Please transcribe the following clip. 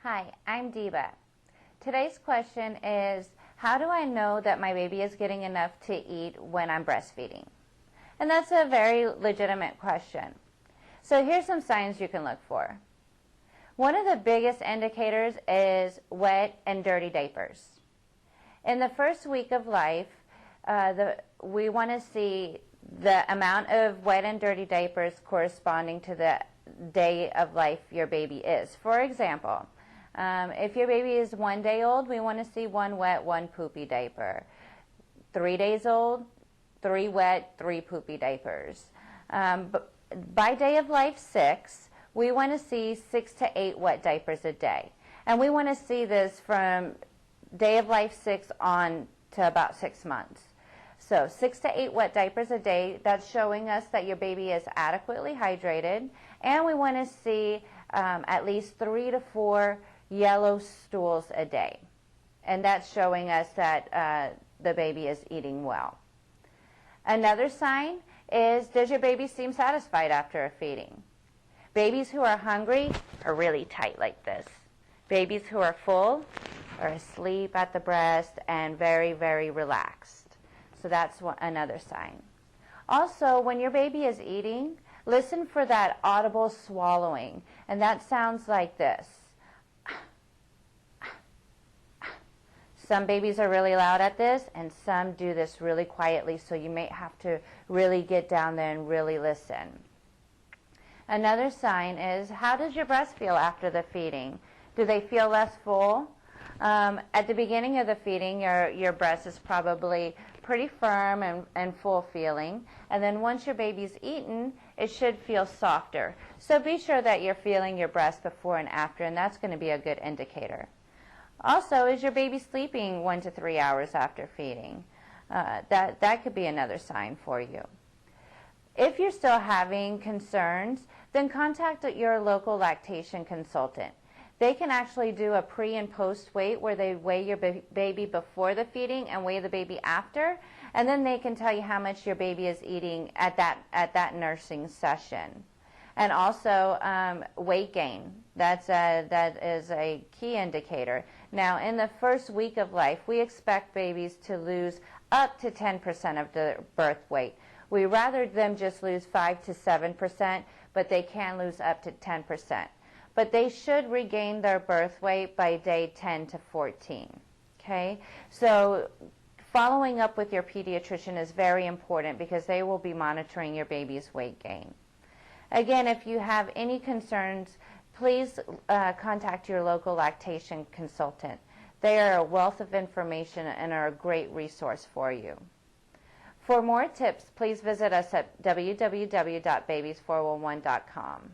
Hi, I'm Deba. Today's question is, how do I know that my baby is getting enough to eat when I'm breastfeeding? And that's a very legitimate question. So here's some signs you can look for. One of the biggest indicators is wet and dirty diapers. In the first week of life, we want to see the amount of wet and dirty diapers corresponding to the day of life your baby is. For example, if your baby is 1 day old, we want to see 1 wet, 1 poopy diaper. 3 days old, 3 wet, 3 poopy diapers. But by day of life 6, we want to see 6 to 8 wet diapers a day. And we want to see this from day of life 6 on to about 6 months. So 6 to 8 wet diapers a day, that's showing us that your baby is adequately hydrated. And we want to see at least 3 to 4 yellow stools a day. And that's showing us that the baby is eating well. Another sign is, does your baby seem satisfied after a feeding? Babies who are hungry are really tight like this. Babies who are full are asleep at the breast and very, very relaxed. So that's another sign. Also, when your baby is eating, listen for that audible swallowing. And that sounds like this. Some babies are really loud at this, and some do this really quietly, so you may have to really get down there and really listen. Another sign is, how does your breast feel after the feeding? Do they feel less full? At the beginning of the feeding, your breast is probably pretty firm and full feeling, and then once your baby's eaten, it should feel softer. So be sure that you're feeling your breast before and after, and that's going to be a good indicator. Also, is your baby sleeping 1 to 3 hours after feeding? That could be another sign for you. If you're still having concerns, then contact your local lactation consultant. They can actually do a pre and post weight where they weigh your baby before the feeding and weigh the baby after, and then they can tell you how much your baby is eating at that nursing session. And also weight gain. That is a key indicator. Now, in the first week of life, we expect babies to lose up to 10% of their birth weight. We rather them just lose 5 to 7%, but they can lose up to 10%. But they should regain their birth weight by day 10 to 14. Okay? So following up with your pediatrician is very important because they will be monitoring your baby's weight gain. Again, if you have any concerns, please contact your local lactation consultant. They are a wealth of information and are a great resource for you. For more tips, please visit us at www.babies411.com.